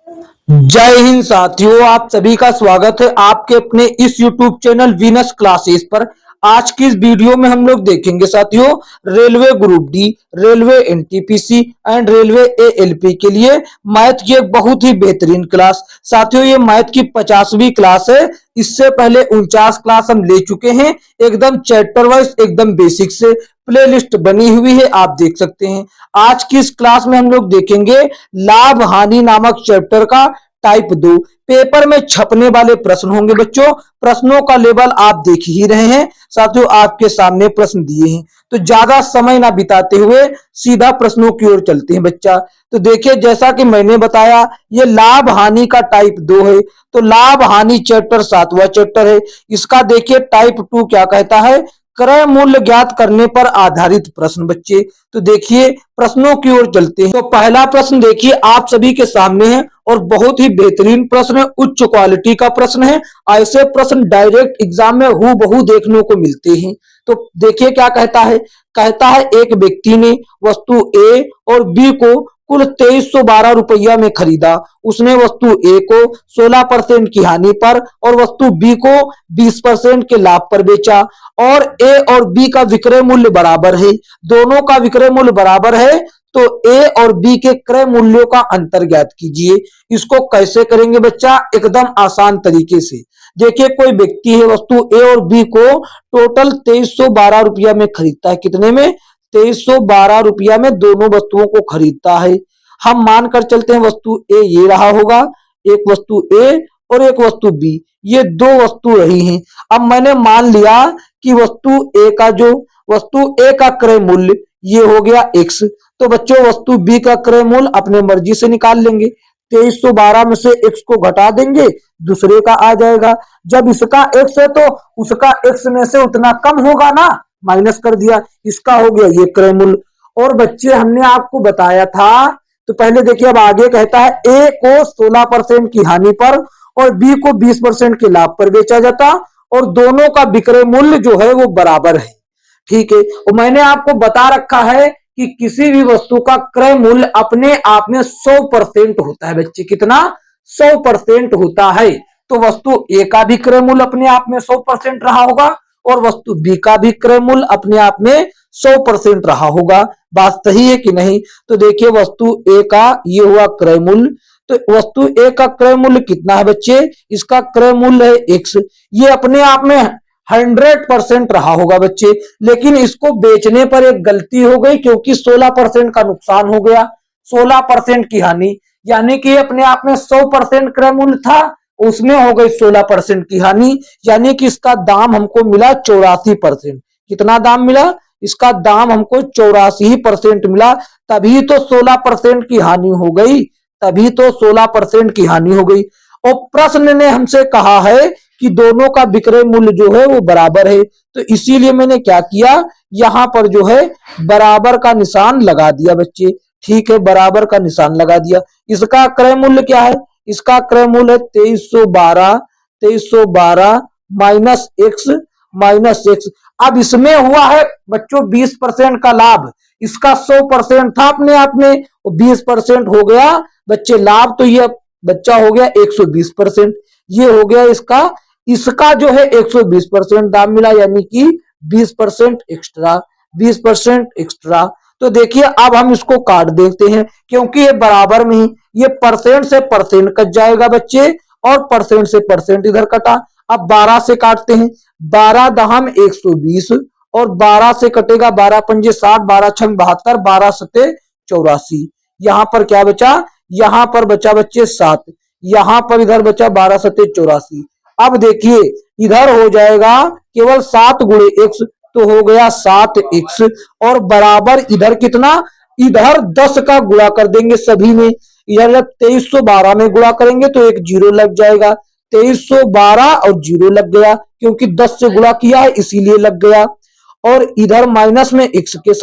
जय हिंद साथियों, आप सभी का स्वागत है आपके अपने इस YouTube चैनल वीनस क्लासेस पर। आज की इस वीडियो में हम लोग देखेंगे साथियों, railway group D, railway NTPC and railway ALP के लिए मैथ की एक बहुत ही बेहतरीन क्लास। साथियों, ये मैथ की 50वीं क्लास है। इससे पहले 49 क्लास हम ले चुके हैं, एकदम चैप्टर वाइज, एकदम बेसिक से प्लेलिस्ट बनी हुई है, आप देख सकते हैं। आज की इस क्लास में हम लोग देखेंगे लाभ हानि नामक चैप्टर का टाइप 2। पेपर में छपने वाले प्रश्न होंगे बच्चों। प्रश्नों का लेवल आप देख ही रहे हैं साथियों, आपके सामने प्रश्न दिए हैं, तो ज्यादा समय ना बिताते हुए सीधा प्रश्नों की ओर चलते हैं बच्चा। तो देखिए, जैसा कि मैंने बताया, ये लाभ हानि का टाइप 2 है। तो लाभ हानि चैप्टर 7वां चैप्टर है। इसका देखिए टाइप 2 क्या कहता है, क्रय मूल्य ज्ञात करने पर आधारित प्रश्न बच्चे। तो देखिए प्रश्नों की ओर चलते हैं। तो पहला प्रश्न देखिए आप सभी के सामने है और बहुत ही बेहतरीन प्रश्न है, उच्च क्वालिटी का प्रश्न है। ऐसे प्रश्न डायरेक्ट एग्जाम में हूबहू देखने को मिलते हैं। तो देखिए क्या कहता है, कहता है एक व्यक्ति ने वस्तु ए और बी को कुल 2312 रुपया में खरीदा। उसने वस्तु ए को 16% की हानि पर और वस्तु बी को 20% के लाभ पर बेचा और ए और बी का विक्रय मूल्य बराबर है। दोनों का विक्रय मूल्य बराबर है, तो ए और बी के क्रय मूल्यों का अंतर ज्ञात कीजिए। इसको कैसे करेंगे बच्चा, एकदम आसान तरीके से। देखिए कोई व्यक्ति है, वस्तु ए और बी को टोटल 2312 रुपया में खरीदता है। कितने में? 2312 रुपया में दोनों वस्तुओं को खरीदता है। हम मानकर चलते हैं वस्तु ए ये रहा होगा, एक वस्तु ए और एक वस्तु बी, ये दो वस्तु रही हैं। अब मैंने मान लिया कि वस्तु ए का क्रय मूल्य ये हो गया x। तो बच्चों वस्तु बी का क्रय मूल्य अपने मर्जी से निकाल लेंगे। 2312 में से x को घटा देंगे, दूसरे का आ जाएगा। जब इसका x है तो उसका x में से उतना कम होगा ना, माइनस कर दिया, इसका हो गया ये क्रय मूल्य। और बच्चे हमने आपको बताया था, तो पहले देखिए अब आगे कहता है ए को 16% की हानि पर और बी को 20% के लाभ पर बेचा जाता और दोनों का विक्रय मूल्य जो है वो बराबर है। ठीक है, और मैंने आपको बता रखा है कि किसी भी वस्तु का क्रय मूल्य अपने आप में 100% होता है बच्चे। कितना? 100% होता है। तो वस्तु ए का भी क्रय मूल्य अपने आप में 100% रहा होगा और वस्तु बी का भी क्रय मूल्य अपने आप में 100% रहा होगा। बात सही है कि नहीं? तो देखिए वस्तु ए का ये हुआ क्रय मूल्य, तो वस्तु ए का क्रय मूल्य कितना है बच्चे? इसका क्रय मूल्य है x। ये अपने आप में 100% रहा होगा बच्चे, लेकिन इसको बेचने पर एक गलती हो गई, क्योंकि 16% का नुकसान हो गया, 16% की हानि। यानी कि अपने आप में 100% क्रय मूल्य था, उसमें हो गई 16% की हानि। यानी कि इसका दाम हमको मिला 84%। कितना दाम मिला? इसका दाम हमको 84% मिला। तभी तो 16% की हानि हो गई, तभी तो 16% की हानि हो गई। और प्रश्न ने हमसे कहा है कि दोनों का विक्रय मूल्य जो है वो बराबर है, तो इसीलिए मैंने क्या किया, यहां पर जो है बराबर का निशान लगा दिया बच्चे। ठीक है, बराबर का निशान लगा दिया। इसका क्रय मूल्य क्या है? इसका क्रय मूल्य है 2312 माइनस एक्स। अब इसमें हुआ है बच्चों 20% का लाभ। इसका 100% था अपने आप में, 20% हो गया बच्चे लाभ, तो ये बच्चा हो गया 120%। ये हो गया इसका इसका जो है 120% दाम मिला, यानी कि 20% एक्स्ट्रा, 20% एक्स्ट्रा। तो देखिए अब हम इसको काट देते हैं, क्योंकि ये बराबर में ही, ये परसेंट से परसेंट कट जाएगा बच्चे और परसेंट से परसेंट इधर कटा। अब 12 से काटते हैं, 12 दहम 120 और 12 से कटेगा 12 पंजे 60, 12 छंग 72, 12 सते 84। यहां पर क्या बचा? यहां पर बचा बच्चे 7, यहां पर इधर बचा 12 सते 84। अब देखिए इधर हो जाएगा केवल 7 गुणे x, तो हो गया 7x और बराबर इधर कितना? इधर 10 का गुणा कर देंगे सभी में। इधर जब 2312 में गुणा करेंगे तो एक जीरो लग जाएगा, 2312 और जीरो लग गया, क्योंकि 10 से गुणा किया है इसीलिए लग गया। और इधर माइनस में x के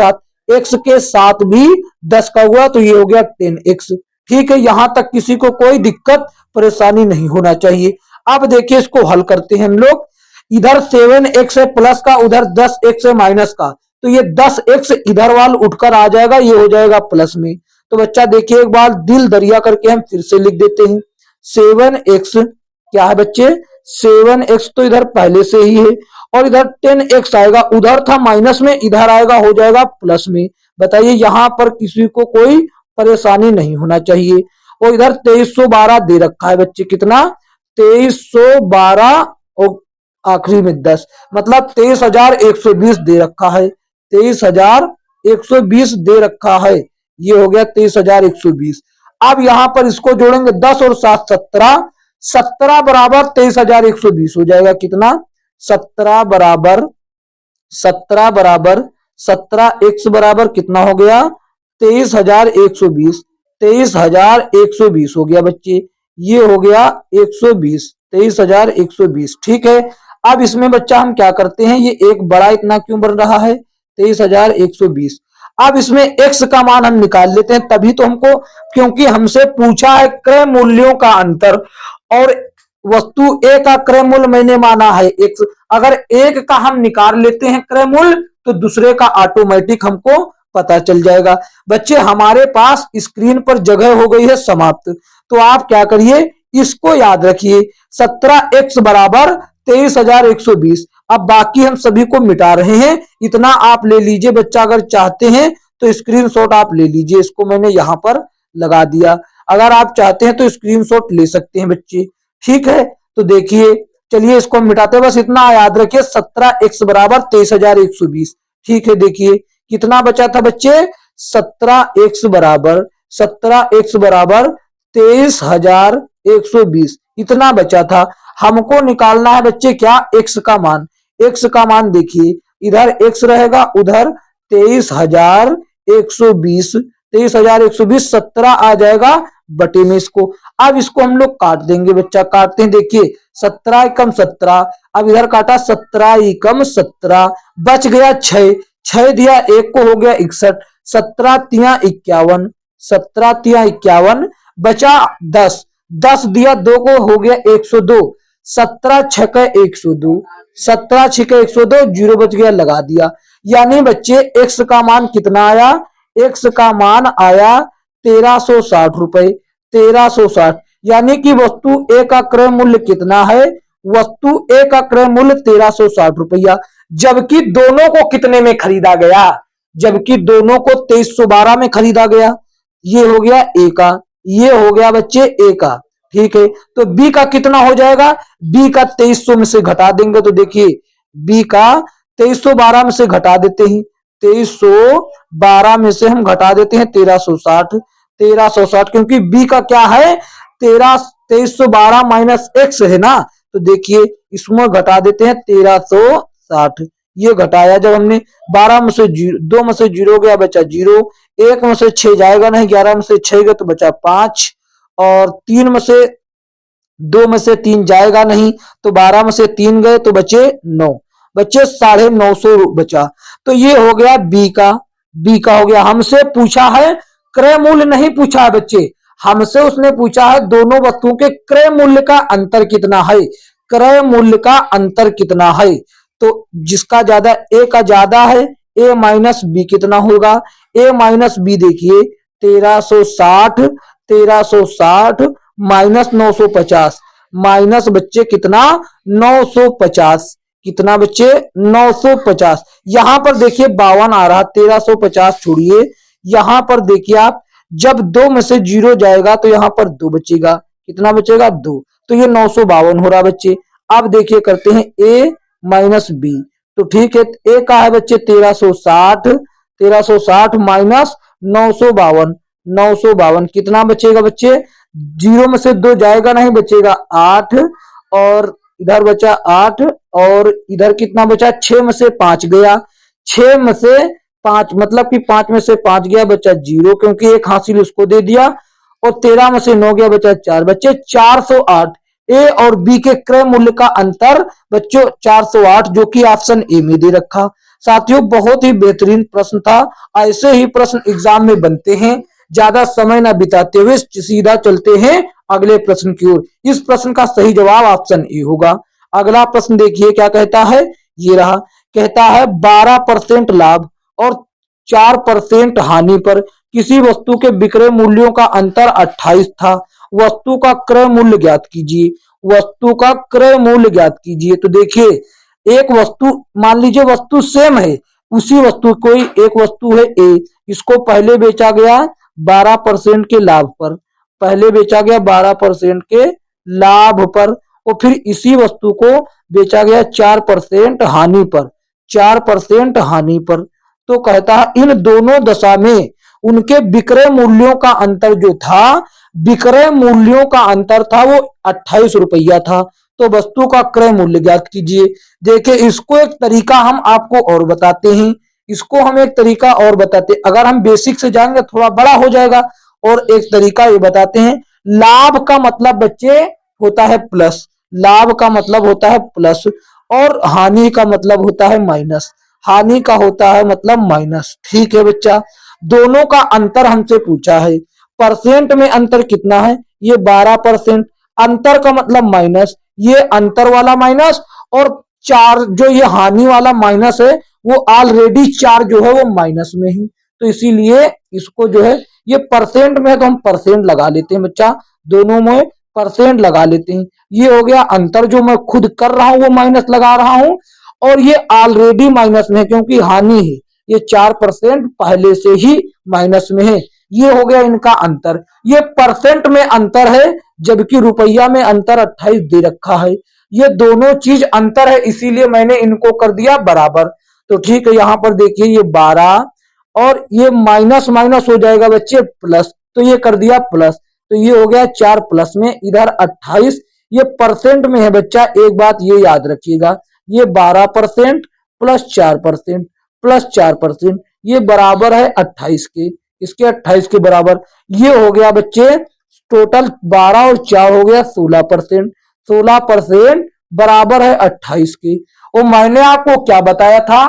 साथ भी 10 का हुआ, तो ये हो गया 10x। ठीक है, यहां तक किसी को कोई दिक्कत परेशानी नहीं होना चाहिए। अब देखिए इसको हल करते हैं हम लोग। इधर 7x है प्लस का, उधर 10x है माइनस का, तो ये 10x इधर वाल उठकर आ जाएगा, ये हो जाएगा प्लस में। तो तो बच्चा देखिए एक बार दिल दरिया करके हम फिर से लिख देते हैं। 7x क्या है बच्चे, 7x तो इधर पहले से ही है, और इधर 10x आएगा, उधर था माइनस में, इधर आएगा हो जाएगा प्लस में। बताइए यहाँ पर किसी को कोई परेशानी नहीं होना चाहिए। और इधर 2312 दे रखा है बच्चे, कितना 2312 और आखिरी में 10, मतलब 23,120 दे रखा है। 23,120 दे रखा है, ये हो गया 23,120। अब यहां पर इसको जोड़ेंगे 10 और 7 17, 17 बराबर 23,120 हो जाएगा। कितना 17 बराबर 17 बराबर कितना हो गया 23,120। 23,120 हो गया बच्चे, ये हो गया 120, 23,120। ठीक है, अब इसमें बच्चा हम क्या करते हैं, ये एक बड़ा इतना क्यों बन रहा है 23,120। अब इसमें x का मान हम निकाल लेते हैं, तभी तो हमको, क्योंकि हमसे पूछा है क्रय मूल्यों का अंतर, और वस्तु ए का क्रय मूल्य मैंने माना है x। अगर एक का हम निकाल लेते हैं क्रय मूल्य तो दूसरे का ऑटोमेटिक हमको पता चल जाएगा। बच्चे हमारे पास स्क्रीन पर जगह हो गई है समाप्त, तो आप क्या करिए, इसको याद रखिए 17x बराबर 23,120। अब बाकी हम सभी को मिटा रहे हैं, इतना आप ले लीजिए बच्चा, अगर चाहते हैं तो स्क्रीनशॉट आप ले लीजिए, इसको मैंने यहां पर लगा दिया। अगर आप चाहते हैं तो स्क्रीनशॉट ले सकते हैं बच्चे। ठीक है, तो देखिए, चलिए इसको मिटाते, बस इतना याद रखिए 17x बराबर 23,120। ठीक है, देखिए कितना बचा था बच्चे, 17x बराबर 23,120, इतना बचा था। हमको निकालना है बच्चे क्या, x का मान। x का मान देखिए, इधर x रहेगा, उधर 23,120, 23,120 17 आ जाएगा बटे में इसको। अब इसको हम लोग काट देंगे बच्चा, काटते हैं, देखिए 17 एकम 17, अब इधर काटा 17 एकम 17, बच गया 6, 6 दिया एक को हो गया 61, 17 तिया 51, 17 तिया 51, बचा 10, 10 दिया दो को हो गया 102, 17 छक 102, 17 छक 102, जीरो बच गया, लगा दिया। यानी बच्चे x का मान कितना आया, x का मान आया 1360 रुपए, 1360। यानी कि वस्तु ए का क्रय मूल्य कितना है, वस्तु ए का क्रय मूल्य 1360 रुपया। जबकि दोनों को कितने में खरीदा गया, जबकि दोनों को 2312 में खरीदा गया। ये हो गया ए का, ये हो गया बच्चे ए का। ठीक है, तो बी का कितना हो जाएगा, बी का 2300 में से घटा देंगे, तो देखिए बी का 2312 में से घटा देते हैं, 2312 में से हम घटा देते हैं 1360, 1360, क्योंकि बी का क्या है 2312 माइनस एक्स है ना, तो देखिए इसमें घटा देते हैं 1360। ये घटाया जब हमने 12 में से 2 में से 0 गया, बचा 0, 1 में से 6 जाएगा नहीं, 11 में से 6 गया तो बचा 5, और 3 में से 2 में से 3 जाएगा नहीं, तो 12 में से 3 गए तो बचे 9, बच्चे 950 बचा। तो ये हो गया बी का, बी का हो गया। हमसे पूछा है क्रय मूल्य नहीं पूछा है बच्चे, हमसे उसने पूछा है दोनों वस्तुओं के क्रय मूल्य का अंतर कितना है, क्रय मूल्य का अंतर कितना है। तो जिसका ज्यादा, ए का ज्यादा है, ए माइनस बी कितना होगा, ए माइनस बी देखिए 1360, 1360 माइनस 950, माइनस बच्चे कितना 950, कितना बच्चे 950। यहां पर देखिए 52 आ रहा, 1350 छोड़िए, यहां पर देखिए आप, जब 2 में से 0 जाएगा तो यहां पर 2 बचेगा, कितना बचेगा 2, तो ये 952 हो रहा बच्चे। अब देखिए करते हैं ए माइनस बी, तो ठीक है, ए का है बच्चे 1360, 1360 माइनस 952, 952 कितना बचेगा बच्चे, 0 में से 2 जाएगा नहीं, बचेगा 8, और इधर बचा 8, और इधर कितना बचा 6 में से 5 गया, 6 में से 5 मतलब कि 5 में से 5 गया, बचा 0 क्योंकि एक हासिल उसको दे दिया, और 13 में से 9 गया, बचा 4, बच्चे 408। ए और बी के क्रय मूल्य का अंतर बच्चों 408, जो कि ऑप्शन ए में दे रखा। साथियों बहुत ही बेहतरीन प्रश्न था, ऐसे ही प्रश्न एग्जाम में बनते हैं। ज्यादा समय न बिताते हुए सीधा चलते हैं अगले प्रश्न की ओर। इस प्रश्न का सही जवाब ऑप्शन ए होगा। अगला प्रश्न देखिए क्या कहता है, ये रहा, कहता है 12% लाभ और 4% हानि पर किसी वस्तु के विक्रय मूल्यों का अंतर 28 था। वस्तु का क्रय मूल्य ज्ञात कीजिए। वस्तु का क्रय मूल्य ज्ञात कीजिए। तो देखिए, एक वस्तु, मान लीजिए वस्तु सेम है, उसी वस्तु, कोई एक वस्तु है ए, इसको पहले बेचा गया 12% के लाभ पर, पहले बेचा गया 12% के लाभ पर, और फिर इसी वस्तु को बेचा गया 4% हानि पर, 4% हानि पर। तो कहता है इन दोनों दशा में उनके विक्रय मूल्यों का अंतर जो था, विक्रय मूल्यों का अंतर था वो 28 रुपया था। तो वस्तु का क्रय मूल्य ज्ञात कीजिए। देखिए, इसको एक तरीका हम आपको और बताते हैं, इसको हम एक तरीका और बताते हैं। अगर हम बेसिक से जाएंगे थोड़ा बड़ा हो जाएगा, और एक तरीका ये बताते हैं। लाभ का मतलब बच्चे होता है प्लस, लाभ का मतलब होता है प्लस, और हानि का मतलब होता है माइनस, हानि का होता है मतलब माइनस। ठीक है बच्चा, दोनों का अंतर हमसे पूछा है। परसेंट में अंतर कितना है, ये 12%। अंतर का मतलब माइनस, ये अंतर वाला माइनस, और 4 जो ये हानि वाला माइनस है, वो ऑलरेडी 4 जो है वो माइनस में ही। तो इसीलिए इसको जो है, ये परसेंट में है तो हम परसेंट लगा लेते हैं बच्चा, दोनों में परसेंट लगा लेते हैं। ये हो गया अंतर, जो मैं खुद कर रहा हूं वो माइनस लगा रहा हूं, और ये ऑलरेडी माइनस में है क्योंकि हानि है, ये 4% पहले से ही माइनस में है। ये हो गया इनका अंतर। ये परसेंट में अंतर है, जबकि रुपया में अंतर 28 दे रखा है। ये दोनों चीज अंतर है, इसीलिए मैंने इनको कर दिया बराबर। तो ठीक है, यहां पर देखिए ये 12 और ये माइनस माइनस हो जाएगा बच्चे प्लस, तो ये कर दिया प्लस। तो ये हो गया 4 प्लस में, इधर 28, ये परसेंट में है बच्चा। एक बात ये याद रखिएगा, ये 12% प्लस 4% प्लस 4%, ये बराबर है 28 के, इसके 28 के बराबर। ये हो गया बच्चे टोटल 12 और 4 हो गया 16%, 16% बराबर है 28 के। और मैंने आपको क्या बताया था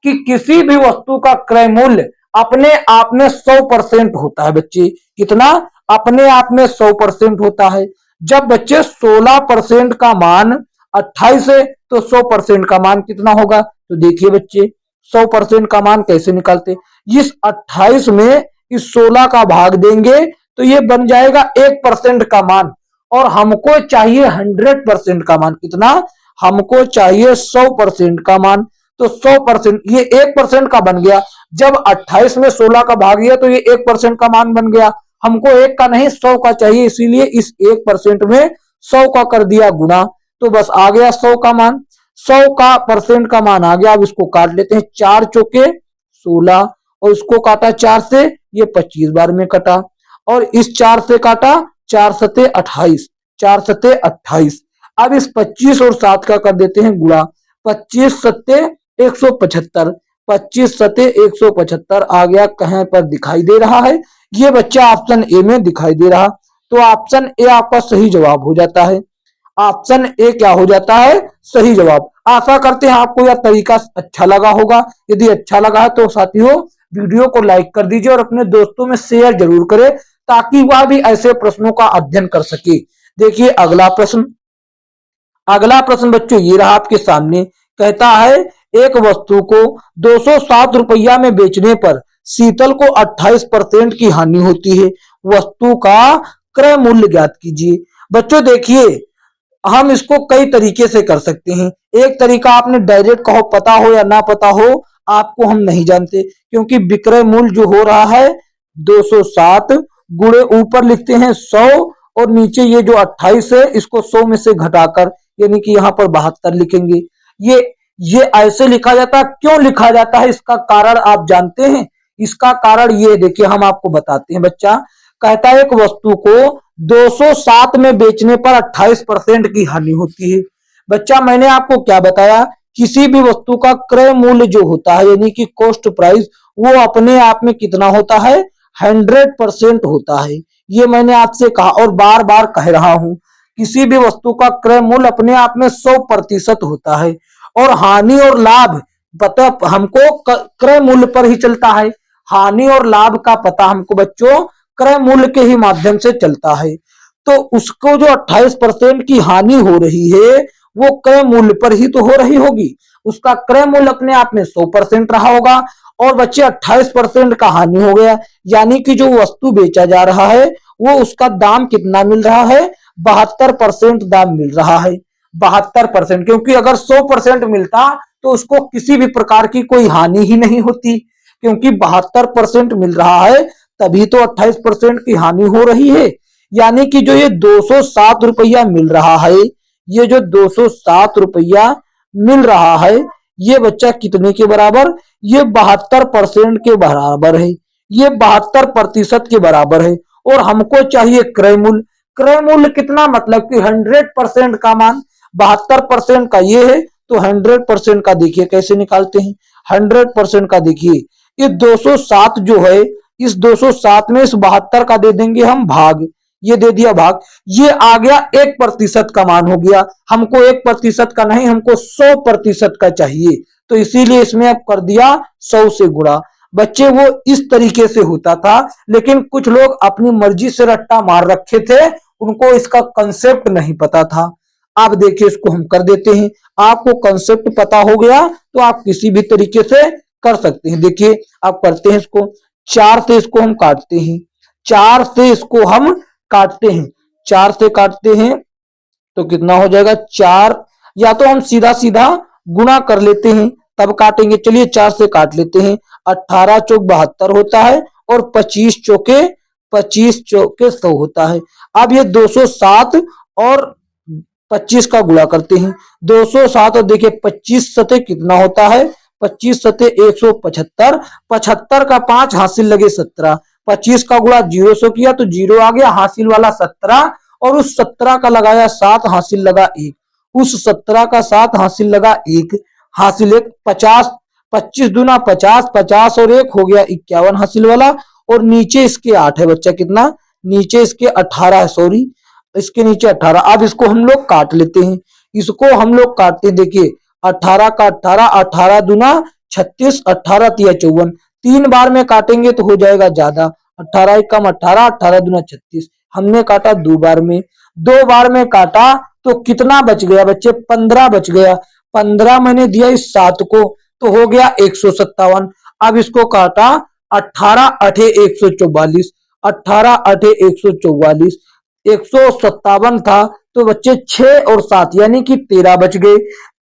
कि किसी भी वस्तु का क्रय मूल्य अपने आप में 100% होता है बच्चे। कितना? अपने आप में 100% होता है। जब बच्चे 16% का मान 28 है तो 100% का मान कितना होगा? तो देखिए बच्चे, 100% का मान कैसे निकालते? इस 28 में इस 16 का भाग देंगे तो ये बन जाएगा 1% का मान, और हमको चाहिए 100% का मान। कितना? हमको चाहिए 100% का मान। तो 100%, ये 1% का बन गया। जब 28 में 16 का भाग दिया तो ये 1% का मान बन गया। हमको 1 का नहीं 100 का चाहिए, इसीलिए इस 1% में 100 का कर दिया गुना, तो बस आ गया 100 का मान। 100 का परसेंट का मान आ गया। अब इसको काट लेते हैं, 4 चौके 16, और इसको काटा 4 से, ये 25 बार में कटा, और इस 4 से काटा, 4 सते 28, 4 सते 28। अब इस 25 और 7 का कर देते हैं गुणा, 25 सत्ते 175, 25 सते 175 आ गया। कहीं पर दिखाई दे रहा है? ये बच्चा ऑप्शन ए में दिखाई दे रहा, तो ऑप्शन ए आपका सही जवाब हो जाता है। ऑप्शन ए क्या हो जाता है? सही जवाब। आशा करते हैं आपको यह तरीका अच्छा लगा होगा। यदि अच्छा लगा है तो साथियों वीडियो को लाइक कर दीजिए और अपने दोस्तों में शेयर जरूर करें, ताकि वह भी ऐसे प्रश्नों का अध्ययन कर सके। देखिए अगला प्रश्न, अगला प्रश्न बच्चों ये रहा आपके सामने। कहता है एक वस्तु को 207 रुपया में बेचने पर शीतल को 28% की हानि होती है। वस्तु का क्रय मूल्य ज्ञात कीजिए। बच्चों देखिए, हम इसको कई तरीके से कर सकते हैं। एक तरीका आपने डायरेक्ट कहो, पता हो या ना पता हो, आपको हम नहीं जानते, क्योंकि विक्रय मूल्य जो हो रहा है 207 गुणे ऊपर लिखते हैं 100, और नीचे ये जो 28 है इसको 100 में से घटाकर, यानी कि यहाँ पर 72 लिखेंगे। ये ऐसे लिखा जाता है। क्यों लिखा जाता है, इसका कारण आप जानते हैं? इसका कारण ये देखिए, हम आपको बताते हैं बच्चा। कहता है एक वस्तु को 207 में बेचने पर 28% की हानि होती है। बच्चा मैंने आपको क्या बताया? किसी भी वस्तु का क्रय मूल्य जो होता है, यानी कि कॉस्ट प्राइस, वो अपने आप में कितना होता है? 100% होता है। ये मैंने आपसे कहा और बार बार कह रहा हूं, किसी भी वस्तु का क्रय मूल्य अपने आप में 100% होता है, और हानि और लाभ पता हमको क्रय मूल्य पर ही चलता है। हानि और लाभ का पता हमको बच्चों क्रय मूल्य के ही माध्यम से चलता है। तो उसको जो 28% की हानि हो रही है वो क्रय मूल्य पर ही तो हो रही होगी। उसका क्रय मूल्य अपने आप में 100% रहा होगा, और बच्चे 28% का हानि हो गया, यानी कि जो वस्तु बेचा जा रहा है वो उसका दाम कितना मिल रहा है, 72% दाम मिल रहा है। 72%, क्योंकि अगर 100% मिलता तो उसको किसी भी प्रकार की कोई हानि ही नहीं होती, क्योंकि 72% मिल रहा है तभी तो 28% की हानि हो रही है। यानी कि जो ये 207 रुपया मिल रहा है, ये जो 207 रुपया मिल रहा है, ये बच्चा कितने के बराबर, ये 72% के बराबर है, ये 72% के बराबर है। और हमको चाहिए क्रय मूल्य। क्रय मूल्य कितना, मतलब कि 100% का मान 72% का ये है, तो 100% का देखिए कैसे निकालते हैं। 100% का देखिए, ये 207 जो है, इस 207 में इस 72 का दे देंगे हम भाग, ये दे दिया भाग, ये आ गया 1% का मान हो गया। हमको 1% का नहीं, हमको 100% का चाहिए, तो इसीलिए इसमें अब कर दिया 100 से गुणा। बच्चे वो इस तरीके से होता था, लेकिन कुछ लोग अपनी मर्जी से रट्टा मार रखे थे, उनको इसका कंसेप्ट नहीं पता था। आप देखिए इसको हम कर देते हैं, आपको कंसेप्ट पता हो गया तो आप किसी भी तरीके से कर सकते हैं। देखिए आप करते हैं इसको, 4 से इसको हम काटते हैं, 4 से इसको हम काटते हैं, 4 से काटते हैं तो कितना हो जाएगा 4, या तो हम सीधा सीधा गुणा कर लेते हैं तब काटेंगे। चलिए 4 से काट लेते हैं, 18 चौक 72 होता है और 25 चौके 100 होता है। अब ये 207 और 25 का गुणा करते हैं, 207 और देखिए 25 सते कितना होता है, 25 सते 175, 75 का 5 हासिल लगे 17, 25 का गुणा 0 से किया तो 0 आ गया, हासिल वाला 17, और उस 17 का लगाया 7, हासिल लगा 1, उस 17 का 7 हासिल लगा 1, हासिल 1, 50, 25 दूना 50, 50 और 1 हो गया 51 हासिल वाला, और नीचे इसके 8 है बच्चा, कितना, नीचे इसके 18 है, सॉरी इसके नीचे 18। अब इसको हम लोग काट लेते हैं, इसको हम लोग काटते हैं, देखिए 18 का 18, 18 दूना 36, 18 तिया 54, 3 बार में काटेंगे तो हो जाएगा ज्यादा, 18 एक कम 18, 18 दूना 36, हमने काटा 2 बार में, 2 बार में काटा तो कितना बच गया बच्चे, 15 बच गया, 15 मैंने दिया इस 7 को तो हो गया 157। अब इसको काटा, 18 अठे 144, 18 अठे 144, 157 था तो बच्चे 6 और 7 यानी कि 13 बच गए।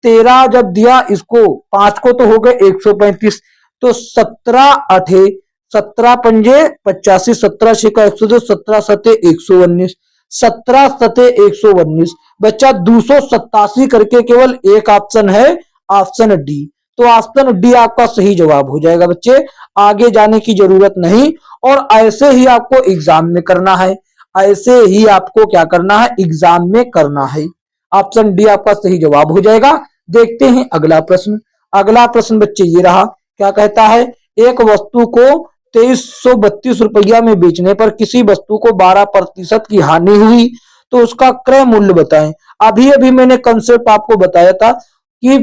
13 जब दिया इसको 5 को तो हो गए 135, तो 17 अठे 17 पंजे 85, 17 छिका 102, 17 सते 119, 17 सते 119, बच्चा 287 करके केवल एक ऑप्शन है, ऑप्शन डी। तो ऑप्शन डी आपका सही जवाब हो जाएगा बच्चे, आगे जाने की जरूरत नहीं। और ऐसे ही आपको एग्जाम में करना है, ऐसे ही आपको क्या करना है, एग्जाम में करना है। ऑप्शन डी आपका सही जवाब हो जाएगा। देखते हैं अगला प्रश्न। अगला प्रश्न बच्चे ये रहा, क्या कहता है, एक वस्तु को 2332 रुपया में बेचने पर किसी वस्तु को 12% की हानि हुई तो उसका क्रय मूल्य बताएं। अभी अभी मैंने कंसेप्ट आपको बताया था कि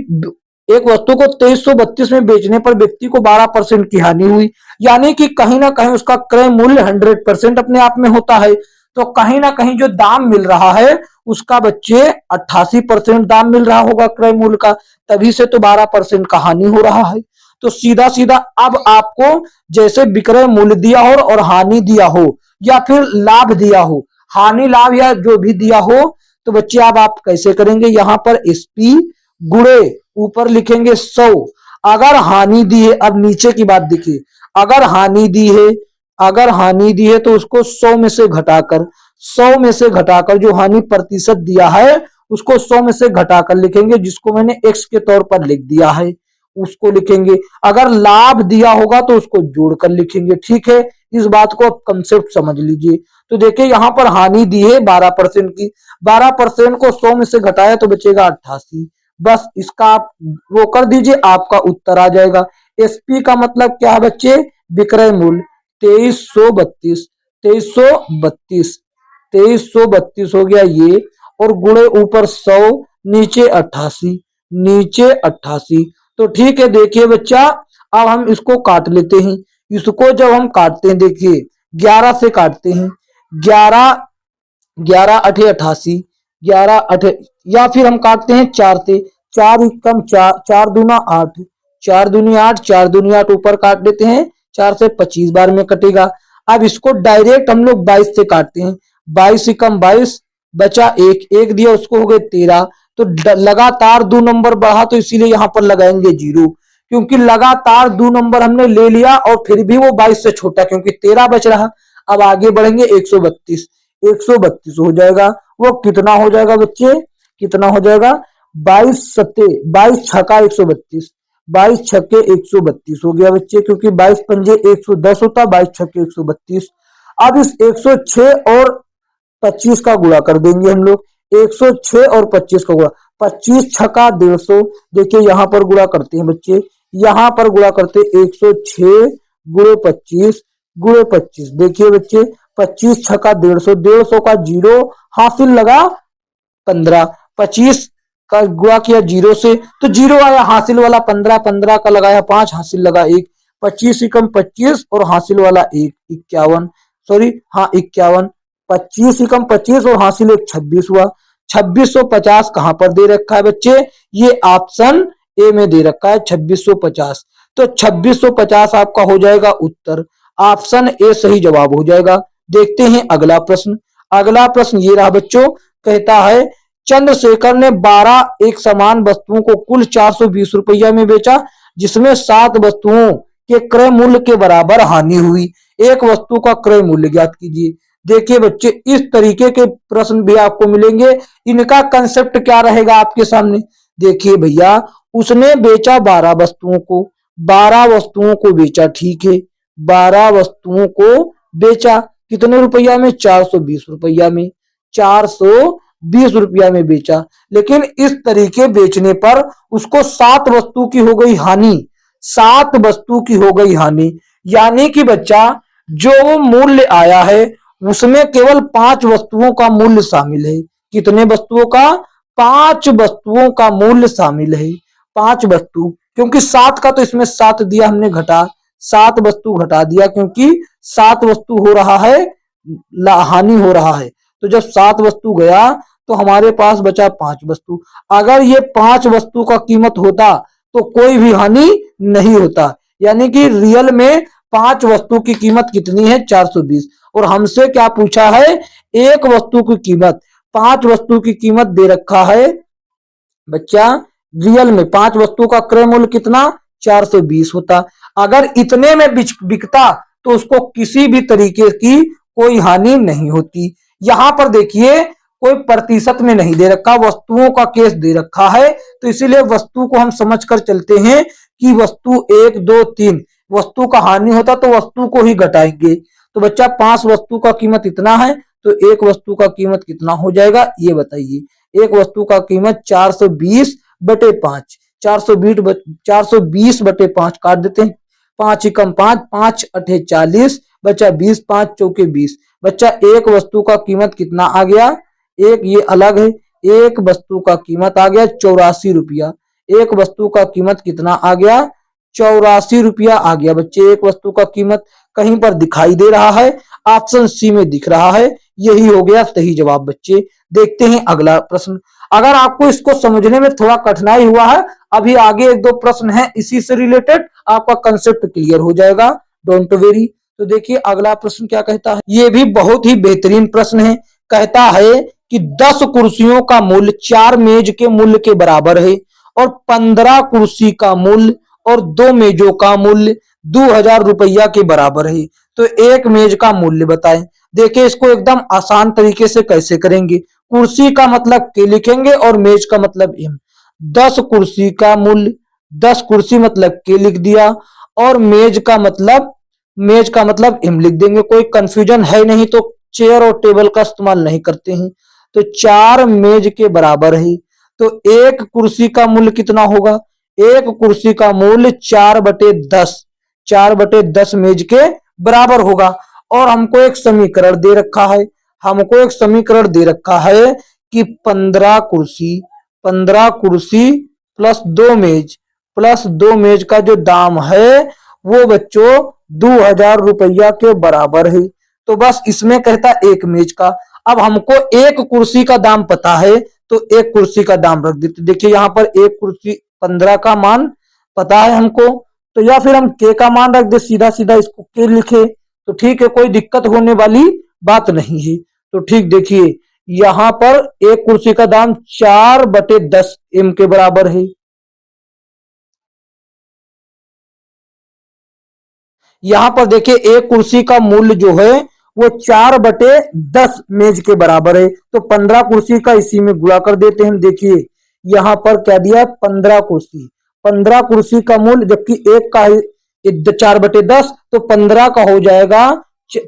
एक वस्तु को 2332 में बेचने पर व्यक्ति को 12% की हानि हुई, यानी कि कहीं ना कहीं उसका क्रय मूल्य 100% अपने आप में होता है, तो कहीं ना कहीं जो दाम मिल रहा है उसका बच्चे 88% दाम मिल रहा होगा क्रय मूल्य का, तभी से तो 12% का हानि हो रहा है। तो सीधा सीधा अब आपको जैसे विक्रय मूल्य दिया हो और हानि दिया हो या फिर लाभ दिया हो, हानि लाभ या जो भी दिया हो, तो बच्चे अब आप कैसे करेंगे, यहां पर एसपी गुणे ऊपर लिखेंगे 100। अगर हानि दी है, अब नीचे की बात देखिए, अगर हानि दी है, अगर हानि दी है तो उसको 100 में से घटाकर, 100 में से घटाकर जो हानि प्रतिशत दिया है उसको 100 में से घटाकर लिखेंगे, जिसको मैंने x के तौर पर लिख दिया है उसको लिखेंगे। अगर लाभ दिया होगा तो उसको जोड़कर लिखेंगे, ठीक है। इस बात को आप कंसेप्ट समझ लीजिए। तो देखिए यहाँ पर हानि दी है 12% की, 12% को 100 में से घटाया तो बचेगा 88, बस इसका आप वो कर दीजिए, आपका उत्तर आ जाएगा। एसपी का मतलब क्या है बच्चे, विक्रय मूल्य 2332, 2332, 2332 हो गया ये, और गुणे ऊपर 100, नीचे 88, नीचे 88। तो ठीक है, देखिए बच्चा अब हम इसको काट लेते हैं। इसको जब हम काटते हैं देखिए 11 से काटते हैं, 11, 11 अठे 88, 11 अठे, या फिर हम काटते हैं 4 से, 4 कम 4, 4 दूना 8, 4 दूनी 8, 4 दूनी 8 ऊपर काट देते हैं, 4 से 25 बार में कटेगा। अब इसको डायरेक्ट हम लोग 22 से काटते हैं, 22 कम 22 बचा 1, 1 दिया उसको हो गए 13। तो लगातार 2 नंबर बढ़ा तो इसीलिए यहाँ पर लगाएंगे 0, क्योंकि लगातार 2 नंबर हमने ले लिया और फिर भी वो 22 से छोटा, क्योंकि 13 बच रहा। अब आगे बढ़ेंगे 132, 132 हो जाएगा। वो कितना हो जाएगा बच्चे, कितना हो जाएगा, 22 छक्का 132, 22 छक्के 132 हो गया बच्चे, क्योंकि 22 पंजे 110 होता, 22 छक्के 132। अब इस 106 और 25 का गुणा कर देंगे हम लोग, 106 और 25 का गुणा, 25 छक्का 150। देखिए यहाँ पर गुणा करते हैं बच्चे, यहाँ पर गुणा करते 106 गुणे 25 गुणे 25। देखिए बच्चे 25 छक्का 150, 150 का 0 हासिल लगा 15, 25 का गुणा किया 0 से तो 0 आया, हासिल वाला 15, 15 का लगाया 5, हासिल लगा 1, 25 कम 25 और हासिल वाला 1, 51, सॉरी हाँ 51, 25 कम 25 और हासिल 1, 26 हुआ। 2650 कहां पर दे रखा है बच्चे, ये ऑप्शन ए में दे रखा है 2650। तो 2650 आपका हो जाएगा उत्तर, ऑप्शन ए सही जवाब हो जाएगा। देखते हैं अगला प्रश्न। अगला प्रश्न ये रहा बच्चों, कहता है चंद्रशेखर ने 12 एक समान वस्तुओं को कुल 420 रुपया में बेचा, जिसमें 7 वस्तुओं के क्रय मूल्य के बराबर हानि हुई। एक वस्तु का क्रय मूल्य ज्ञात कीजिए। देखिए बच्चे इस तरीके के प्रश्न भी आपको मिलेंगे, इनका कंसेप्ट क्या रहेगा आपके सामने। देखिए भैया उसने बेचा 12 वस्तुओं को, 12 वस्तुओं को बेचा, ठीक है, 12 वस्तुओं को बेचा, कितने रुपया में, 420 रुपया में, 420 रुपया में बेचा। लेकिन इस तरीके बेचने पर उसको 7 वस्तु की हो गई हानि, 7 वस्तु की हो गई हानि, यानी कि बच्चा जो मूल्य आया है उसमें केवल 5 वस्तुओं का मूल्य शामिल है। कितने वस्तुओं का, 5 वस्तुओं का मूल्य शामिल है, 5 वस्तु, क्योंकि 7 का तो इसमें 7 दिया हमने घटा, 7 वस्तु घटा दिया, क्योंकि 7 वस्तु हो रहा है, हानि हो रहा है। तो जब 7 वस्तु गया तो हमारे पास बचा 5 वस्तु। अगर ये 5 वस्तु का कीमत होता तो कोई भी हानि नहीं होता, यानी कि रियल में 5 वस्तु की कीमत कितनी है, 420, और हमसे क्या पूछा है, एक वस्तु की कीमत, 5 वस्तु की कीमत दे रखा है बच्चा, रियल में 5 वस्तु का क्रय मूल्य कितना, 420 होता। अगर इतने में बिकता तो उसको किसी भी तरीके की कोई हानि नहीं होती। यहां पर देखिए कोई प्रतिशत में नहीं दे रखा, वस्तुओं का केस दे रखा है, तो इसीलिए वस्तु को हम समझकर चलते हैं कि वस्तु 1 2 3, वस्तु का हानि होता तो वस्तु को ही घटाएंगे। तो बच्चा 5 वस्तु का कीमत इतना है, तो एक वस्तु का कीमत कितना हो जाएगा ये बताइए। एक वस्तु का कीमत 420 बटे 5, 420 बटे 5 काट देते हैं, 5 कम 5, 5 अठे 40, बच्चा 20, 5 चौके 20। बच्चा एक वस्तु का कीमत कितना आ गया, एक ये अलग है, एक वस्तु का कीमत आ गया 84 रुपया। एक वस्तु का कीमत कितना आ गया, 84 रुपया आ गया बच्चे। एक वस्तु का कीमत कहीं पर दिखाई दे रहा है, ऑप्शन सी में दिख रहा है, यही हो गया सही जवाब बच्चे। देखते हैं अगला प्रश्न। अगर आपको इसको समझने में थोड़ा कठिनाई हुआ है, अभी आगे 1 2 प्रश्न है इसी से रिलेटेड, आपका कंसेप्ट क्लियर हो जाएगा, डोंट वेरी। तो देखिए अगला प्रश्न क्या कहता है, ये भी बहुत ही बेहतरीन प्रश्न है। कहता है कि 10 कुर्सियों का मूल्य 4 मेज के मूल्य के बराबर है और 15 कुर्सी का मूल्य और 2 मेजों का मूल्य 2000 रुपया के बराबर है। तो एक मेज का मूल्य बताएं। देखिए इसको एकदम आसान तरीके से कैसे करेंगे, कुर्सी का मतलब के लिखेंगे और मेज का मतलब एम। 10 कुर्सी का मूल्य, 10 कुर्सी मतलब के लिख दिया, और मेज का मतलब एम लिख देंगे। कोई कंफ्यूजन है नहीं तो चेयर और टेबल का इस्तेमाल नहीं करते हैं। तो 4 मेज के बराबर है, तो एक कुर्सी का मूल्य कितना होगा, एक कुर्सी का मूल्य 4/10, 4/10 मेज के बराबर होगा। और हमको एक समीकरण दे रखा है, हमको एक समीकरण दे रखा है कि 15 कुर्सी प्लस 2 मेज का जो दाम है वो बच्चों 2000 रुपया के बराबर है। तो बस इसमें कहता एक मेज का। अब हमको एक कुर्सी का दाम पता है, तो एक कुर्सी का दाम रख देते। देखिए यहाँ पर एक कुर्सी 15 का मान पता है हमको, तो या फिर हम के का मान रख दे, सीधा सीधा इसको के लिखे तो ठीक है, कोई दिक्कत होने वाली बात नहीं है। तो ठीक देखिए, यहां पर एक कुर्सी का दाम 4/10 के बराबर है। यहां पर देखिए एक कुर्सी का मूल्य जो है वो 4/10 मेज के बराबर है। तो 15 कुर्सी का इसी में गुणा कर देते हैं। देखिए यहां पर क्या दिया, 15 कुर्सी, 15 कुर्सी का मूल्य, जबकि एक का 4/10, तो 15 का हो जाएगा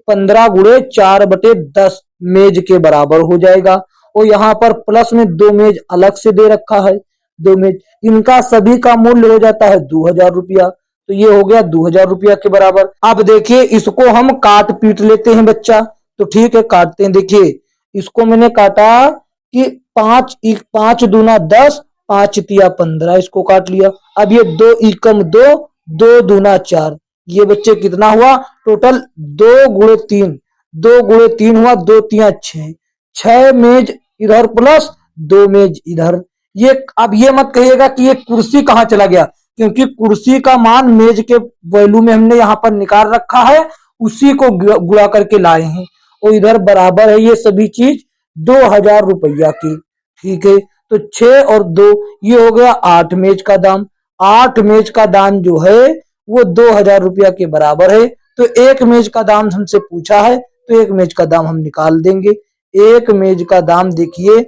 15 गुणे 4/10 मेज के बराबर हो जाएगा। और यहाँ पर प्लस में 2 मेज अलग से दे रखा है, 2 मेज, इनका सभी का मूल्य हो जाता है 2000 रुपया। तो ये हो गया 2000 रुपया के बराबर। अब देखिए इसको हम काट पीट लेते हैं बच्चा। तो ठीक है, काटते हैं। देखिए इसको मैंने काटा कि 5 दूना 10, 5 तिया 15, इसको काट लिया। अब ये 2 एकम 2, 2 दूना 4, ये बच्चे कितना हुआ टोटल, 2 गुणे 3, 2 गुणे 3 हुआ, 2 तिया 6, 6 मेज इधर प्लस 2 मेज इधर। ये अब ये मत कहिएगा कि ये कुर्सी कहाँ चला गया, क्योंकि कुर्सी का मान मेज के वैल्यू में हमने यहाँ पर निकाल रखा है, उसी को गुणा करके लाए हैं। और इधर बराबर है ये सभी चीज 2000 रुपया की। ठीक है, तो 6 और 2, ये हो गया 8 मेज का दाम। 8 मेज का दाम जो है वो 2000 रुपया के बराबर है। तो एक मेज का दाम हमसे पूछा है, तो एक मेज का दाम हम निकाल देंगे। एक मेज का दाम देखिए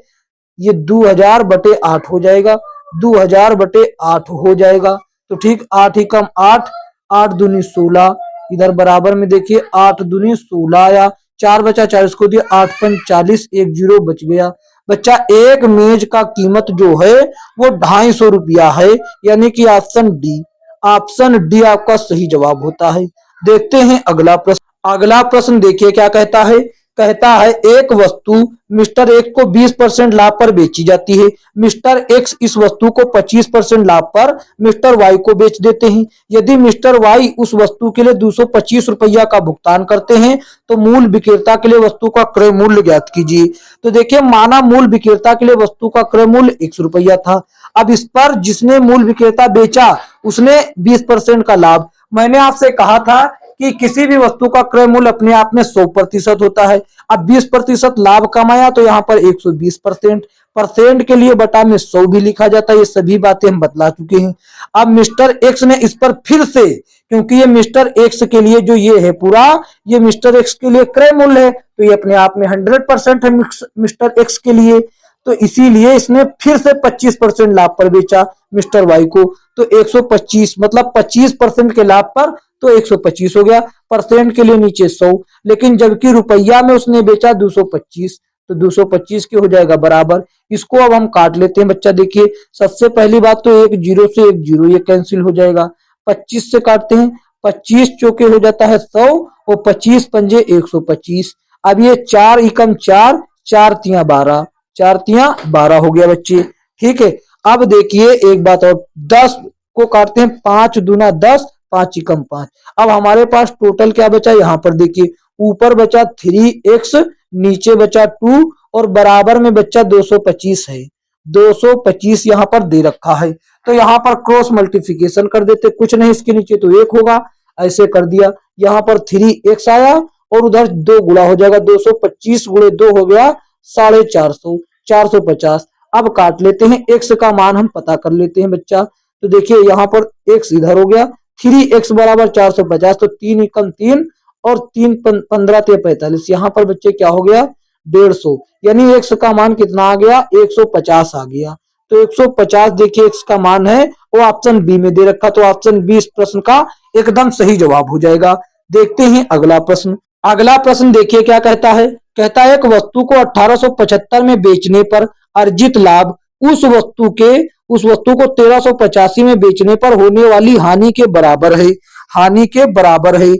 ये 2000/8 हो जाएगा, 2000/8 हो जाएगा। तो ठीक, 8 ही कम 8, 8 दूनी 16, इधर बराबर में देखिए 8 दूनी 16 आया, 4 बचा, 4 इसको दिया, 8 5 40, एक जीरो बच गया। बच्चा एक मेज का कीमत जो है वो 250 रुपया है, यानी कि ऑप्शन डी, ऑप्शन डी आपका सही जवाब होता है। देखते हैं अगला प्रश्न। अगला प्रश्न देखिए क्या कहता है। कहता है एक वस्तु मिस्टर एक्स को 20% लाभ पर बेची जाती है। मिस्टर एक्स इस वस्तु को 25% लाभ पर मिस्टर वाई को बेच देते हैं। यदि मिस्टर वाई उस वस्तु के लिए 225 रुपया का भुगतान करते हैं तो मूल विक्रेता के लिए वस्तु का क्रय मूल्य ज्ञात कीजिए। तो देखिए माना मूल विक्रेता के लिए वस्तु का क्रय मूल्य 100 रुपया था। अब इस पर जिसने मूल विक्रेता बेचा उसने 20% का लाभ। मैंने आपसे कहा था कि किसी भी वस्तु का क्रय मूल्य अपने आप में 100% होता है। अब 20% लाभ कमाया तो यहाँ पर 120%, परसेंट के लिए बटा में 100 भी लिखा जाता है। ये सभी बातें हम बतला चुके हैं। अब मिस्टर एक्स ने इस पर फिर से, क्योंकि ये मिस्टर एक्स के लिए जो ये है पूरा, ये मिस्टर एक्स के लिए क्रय मूल्य है, तो ये अपने आप में 100% है मिस्टर एक्स के लिए। तो इसीलिए इसने फिर से 25% लाभ पर बेचा मिस्टर वाई को। तो 125 मतलब 25% के लाभ पर, तो 125 हो गया। परसेंट के लिए नीचे 100, लेकिन जबकि रुपया में उसने बेचा 225, तो 225 के हो जाएगा बराबर। इसको अब हम काट लेते हैं बच्चा। देखिए सबसे पहली बात तो एक जीरो से एक जीरो ये कैंसिल हो जाएगा। 25 से काटते हैं, 25 चौके हो जाता है 100, और 25 पंजे 125। अब ये 4 एकम 4, 4 तिया 12, 4 तिया 12 हो गया बच्चे। ठीक है, अब देखिए एक बात और, 10 को काटते हैं, 5 दूना 10, 5 एकम 5। अब हमारे पास टोटल क्या बचा, यहाँ पर देखिए ऊपर बचा 3x, नीचे बचा 2, और बराबर में बच्चा 225 है। 225 यहाँ पर दे रखा है, तो यहाँ पर क्रॉस मल्टीप्लिकेशन कर देते, कुछ नहीं इसके नीचे तो 1 होगा, ऐसे कर दिया। यहाँ पर 3x आया और उधर 2 गुणा हो जाएगा, 225 गुणे 2 हो गया 450, 450। अब काट लेते हैं, x का मान हम पता कर लेते हैं बच्चा। तो देखिए यहाँ पर x इधर हो गया, 3x बराबर 450, तो 3 एकम 3, और 3 15 45, यहाँ पर बच्चे क्या हो गया 150, यानी x का मान कितना आ गया 150 आ गया। तो 150 देखिए x का मान है, वो ऑप्शन बी में दे रखा, तो ऑप्शन बी इस प्रश्न का एकदम सही जवाब हो जाएगा। देखते हैं अगला प्रश्न। अगला प्रश्न देखिए क्या कहता है। कहता है एक वस्तु को 1875 में बेचने पर अर्जित लाभ उस वस्तु को 1385 में बेचने पर होने वाली हानि के बराबर है। हानि के बराबर है,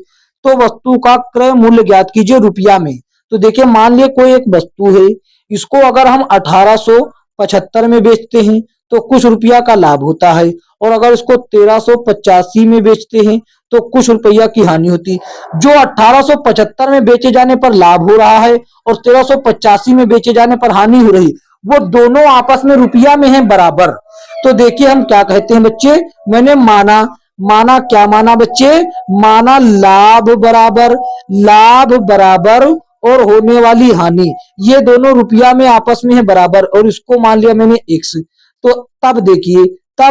तो वस्तु का क्रय मूल्य ज्ञात कीजिए रुपया में। तो देखिए मान लिया कोई एक वस्तु है, इसको अगर हम 1875 में बेचते हैं तो कुछ रुपया का लाभ होता है, और अगर इसको 1385 में बेचते हैं तो कुछ रुपया की हानि होती। जो 1875 में बेचे जाने पर लाभ हो रहा है और 1385 में बेचे जाने पर हानि हो रही, वो दोनों आपस में रुपया में है बराबर। तो देखिए हम क्या कहते हैं बच्चे, मैंने माना, माना क्या माना बच्चे, माना लाभ बराबर और होने वाली हानि, ये दोनों रुपया में आपस में है बराबर, और इसको मान लिया मैंने x। तो तब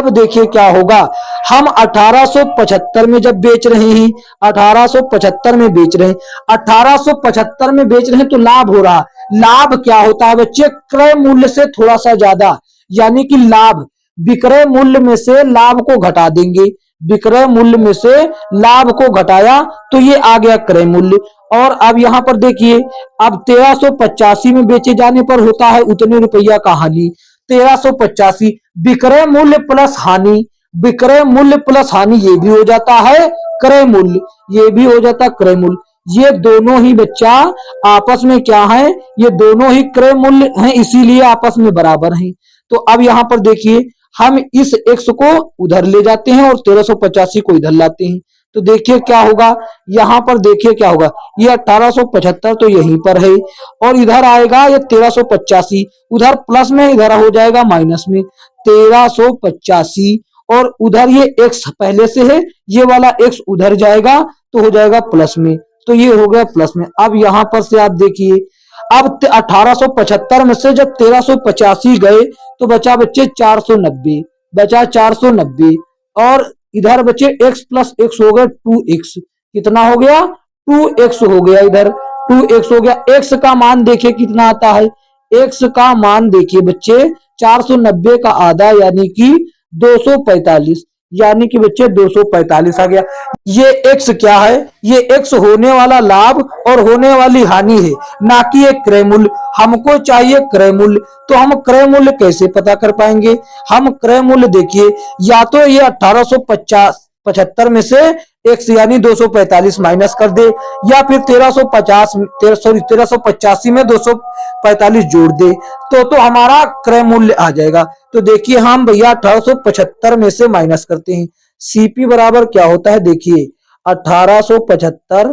देखिए क्या होगा, हम 1875 में जब बेच रहे हैं, 1875 में बेच रहे हैं, 1875 में बेच रहे हैं तो लाभ हो रहा। लाभ क्या होता है बच्चे, क्रय मूल्य से थोड़ा सा ज्यादा, यानी कि लाभ, विक्रय मूल्य में से लाभ को घटा देंगे, विक्रय मूल्य में से लाभ को घटाया तो ये आ गया क्रय मूल्य। और अब यहां पर देखिए, अब 1385 में बेचे जाने पर होता है उतने रुपया का हानि। 1385 विक्रय मूल्य प्लस हानि, विक्रय मूल्य प्लस हानि ये भी हो जाता है क्रय मूल्य, ये भी हो जाता है क्रय मूल्य। ये दोनों ही बच्चा आपस में क्या है, ये दोनों ही क्रय मूल्य हैं, इसीलिए आपस में बराबर हैं। तो अब यहां पर देखिए, हम इस x को उधर ले जाते हैं और 1385 को इधर लाते हैं, तो देखिए क्या होगा, यहां पर देखिए क्या होगा, ये 1875 तो यहीं पर है, और इधर आएगा ये 1385, उधर प्लस में इधर हो जाएगा माइनस में 1385, और उधर ये x पहले से है, ये वाला x उधर जाएगा तो हो जाएगा प्लस में, तो ये हो गया प्लस में। अब यहां पर से आप देखिए, अब 1875 में से जब 1385 गए तो बचा बच्चे 490, बचा 490, और इधर बच्चे x प्लस एक्स हो गया 2x, कितना हो गया 2x हो गया, इधर 2x हो गया। x का मान देखिए कितना आता है, x का मान देखिए बच्चे 490 का आधा यानी कि 245, यानी कि बच्चे 245 आ गया। ये x क्या है, ये x होने वाला लाभ और होने वाली हानि है, ना कि एक क्रय मूल्य। हमको चाहिए क्रय मूल्य, तो हम क्रय मूल्य कैसे पता कर पाएंगे, हम क्रय मूल्य देखिए, या तो ये 1875 में से x यानी 245 माइनस कर दे, या फिर 1385 में 245 जोड़ दे, तो हमारा क्रय मूल्य आ जाएगा। तो देखिए हम भैया 1875 में से माइनस करते हैं, सीपी बराबर क्या होता है, देखिए 1875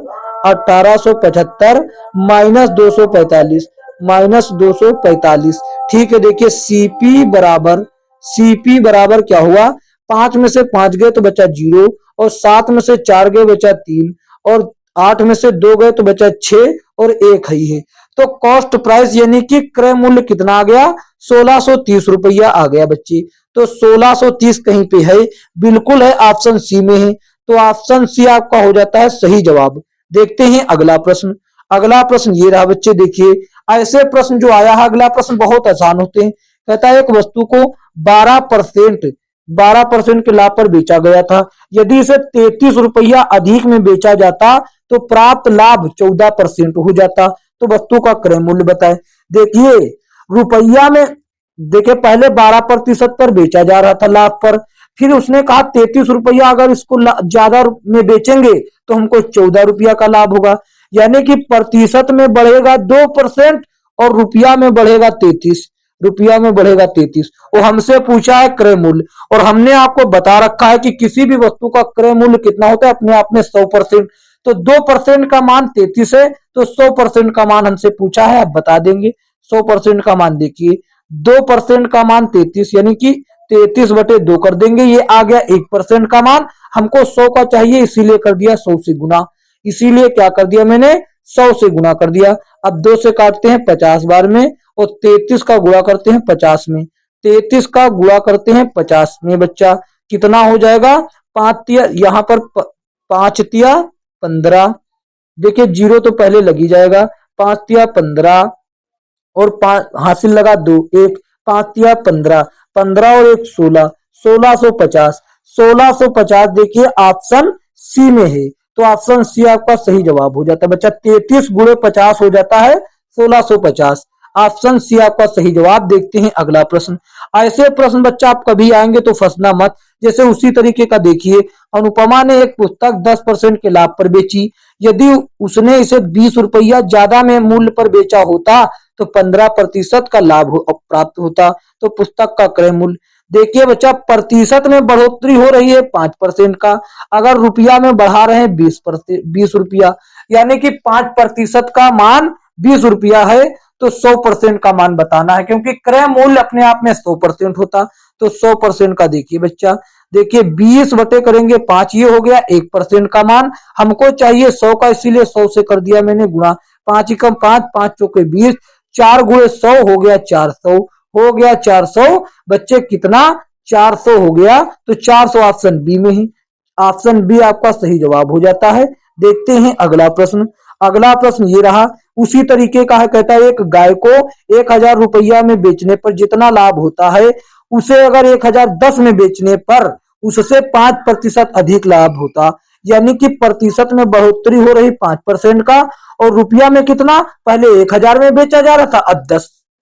माइनस 245, ठीक है। देखिए सीपी बराबर क्या हुआ, 5 में से 5 गए तो बचा 0, और 7 में से 4 गए बचा 3, और 8 में से 2 गए तो बचा 6, और 1 ही है। तो कॉस्ट प्राइस यानी कि क्रय मूल्य कितना आ गया, 1630 रुपया आ गया बच्चे। तो 1630 कहीं पे है, बिल्कुल है, ऑप्शन सी में है, तो ऑप्शन सी आपका हो जाता है सही जवाब। देखते हैं अगला प्रश्न, अगला प्रश्न ये रहा बच्चे, देखिए ऐसे प्रश्न जो आया है, अगला प्रश्न बहुत आसान होते हैं। कहता है एक वस्तु को 12% के लाभ पर बेचा गया था, यदि इसे 33 रुपया अधिक में बेचा जाता तो प्राप्त लाभ 14% हो जाता, तो वस्तु का क्रय मूल्य बताए। देखिए रुपया में, देखिए पहले 12% पर बेचा जा रहा था लाभ पर, फिर उसने कहा 33 रुपया अगर इसको ज्यादा में बेचेंगे तो हमको 14 रुपया का लाभ होगा, यानी कि प्रतिशत में बढ़ेगा 2% और रुपया में बढ़ेगा 33, रुपया में बढ़ेगा 33। वो हमसे पूछा है क्रय मूल्य, और हमने आपको बता रखा है कि किसी भी वस्तु का क्रय मूल्य कितना होता है अपने आप में 100%, तो 2% का मान 33 है, तो 100% का मान हमसे पूछा है, आप बता देंगे 100% का मान। देखिए 2% का मान 33, यानी कि 33/2 कर देंगे, ये आ गया 1% का मान। हमको 100 का चाहिए, इसीलिए कर दिया 100 से गुना, इसीलिए क्या कर दिया मैंने 100 से गुना कर दिया। अब 2 से काटते हैं 50 बार में, और 33 का गुणा करते हैं 50 में, 33 का गुणा करते हैं 50 में, बच्चा कितना हो जाएगा, 5 यहाँ पर 5 तिया 15, देखिए 0 तो पहले लग ही जाएगा, 5 तिया 15 और 5 हासिल लगा 2, 1, 5 तिया 15, 15 और 1 16, 1650 देखिए ऑप्शन सी में है, तो ऑप्शन सी आपका सही जवाब हो जाता है बच्चा। 33 गुणे 50 हो जाता है 1650, ऑप्शन सी आपका सही जवाब। देखते हैं अगला प्रश्न, ऐसे प्रश्न बच्चा आप कभी आएंगे तो फंसना मत। जैसे उसी तरीके का देखिए, अनुपमा ने एक पुस्तक 10% के लाभ पर बेची, यदि उसने इसे 20 रुपया ज्यादा में मूल्य पर बेचा होता तो 15% का लाभ प्राप्त होता, तो पुस्तक का क्रय मूल्य। देखिए बच्चा प्रतिशत में बढ़ोतरी हो रही है 5% का, अगर रुपया में बढ़ा रहे हैं 20 रुपया, यानी कि 5% का मान 20 रुपया है, तो 100% का मान बताना है, क्योंकि क्रय मूल्य अपने आप में 100% होता। तो 100% का देखिए बच्चा, देखिए 20 बटे करेंगे 5, ये हो गया 1% का मान। हमको चाहिए 100 का, इसीलिए 100 से कर दिया मैंने गुणा। 5 एकम 5, 5 चौके 20, 4 गुणे 100 हो गया 400, हो गया 400। बच्चे कितना, 400 हो गया। तो 400 ऑप्शन बी में ही, ऑप्शन बी आपका सही जवाब हो जाता है। देखते हैं अगला प्रश्न। अगला प्रश्न ये रहा, उसी तरीके का है। कहता है एक गाय को 1000 रुपया में बेचने पर जितना लाभ होता है, उसे अगर 1010 में बेचने पर उससे 5% अधिक लाभ होता। यानी कि प्रतिशत में बढ़ोतरी हो रही 5% का, और रुपया में कितना, पहले 1000 में बेचा जा रहा था, अब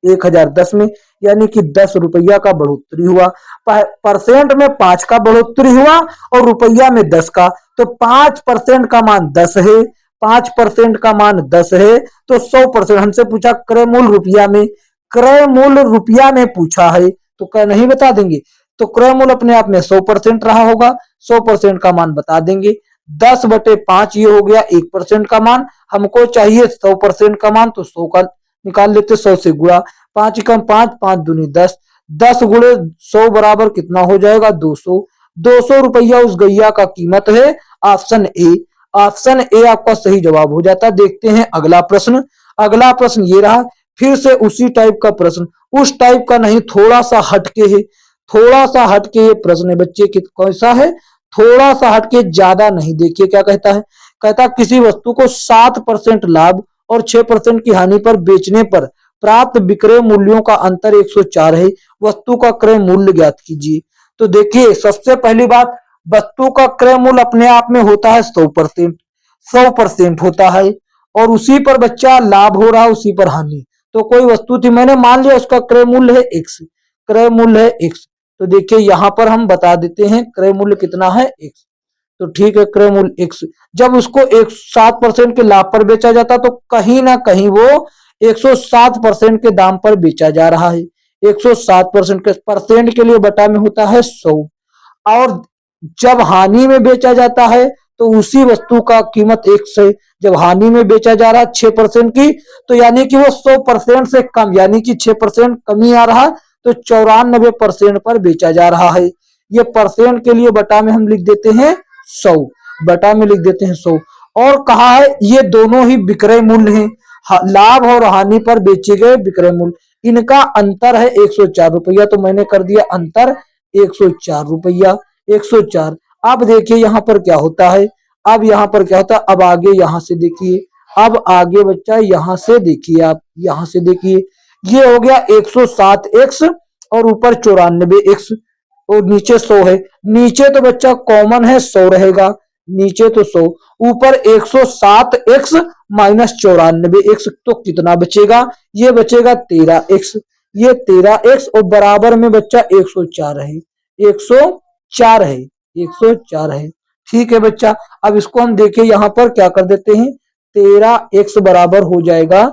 1010 में, यानी कि 10 रुपया का बढ़ोतरी हुआ। परसेंट में 5 का बढ़ोतरी हुआ और रुपया में 10 का। तो 5% का मान 10 है, 5% का मान 10 है। तो 100%, हमसे पूछा क्रय मूल्य रुपया में, क्रय मूल्य रुपया में पूछा है तो क्या नहीं बता देंगे। तो क्रय मूल्य अपने आप में 100% रहा होगा, 100% का मान बता देंगे। 10 बटे 5 ये हो गया 1% का मान। हमको चाहिए 100% का मान, तो 100 का निकाल लेते, 100 से गुणा। 5 एकम 5, 5 दूनी 10, 10 गुणे 100 बराबर कितना हो जाएगा, 200। 200 रुपया उस गैया का कीमत है। ऑप्शन ए, ऑप्शन ए आपका सही जवाब हो जाता। देखते हैं अगला प्रश्न। अगला प्रश्न ये रहा, फिर से उसी टाइप का प्रश्न, उस टाइप का नहीं, थोड़ा सा हटके है, थोड़ा सा हटके ये प्रश्न है बच्चे। कैसा है, थोड़ा सा हटके, ज्यादा नहीं। देखिए क्या कहता है। कहता किसी वस्तु को 7% लाभ और 6% की हानि पर बेचने पर प्राप्त विक्रय मूल्यों का अंतर 104 है। वस्तु का क्रय मूल्य ज्ञात कीजिए। तो देखिए सबसे पहली बात, वस्तु का क्रय मूल्य अपने आप में होता है 100%, 100% होता है, और उसी पर बच्चा लाभ हो रहा है, उसी पर हानि। तो कोई वस्तु थी, मैंने मान लिया उसका क्रय मूल्य है x, क्रय मूल्य है x। तो देखिए यहां पर हम बता देते हैं क्रय मूल्य कितना है x। तो ठीक है, क्रय मूल्य x, जब उसको 107% के लाभ पर बेचा जाता तो कहीं ना कहीं वो 107% के दाम पर बेचा जा रहा है। 107% के परसेंट के लिए बटा में होता है 100। और जब हानि में बेचा जाता है तो उसी वस्तु का कीमत 1 है। जब हानि में बेचा जा रहा है 6% की, तो यानी कि वो 100% से कम, यानी कि 6% कमी आ रहा, तो 94% पर बेचा जा रहा है। ये परसेंट के लिए बटा में हम लिख देते हैं 100, बटा में लिख देते हैं 100। और कहा है ये दोनों ही विक्रय मूल्य हैं, लाभ और हानि पर बेचे गए विक्रय मूल्य, इनका अंतर है 104 रुपया। तो मैंने कर दिया अंतर 104 रुपया, 104। अब देखिए यहाँ पर क्या होता है, अब यहाँ पर क्या होता है, अब आगे यहाँ से देखिए, अब आगे बच्चा यहाँ से देखिए, आप यहाँ से देखिए, ये हो गया 107x और ऊपर 94x और नीचे 100 है। नीचे तो बच्चा कॉमन है 100 रहेगा, नीचे तो 100, ऊपर 107x माइनस 94x, तो कितना बचेगा, ये बचेगा 13x, ये 13x और बराबर में बच्चा 104 है, 104 है, 104 है। ठीक है बच्चा, अब इसको हम देखें, यहां पर क्या कर देते हैं, 13x बराबर हो जाएगा,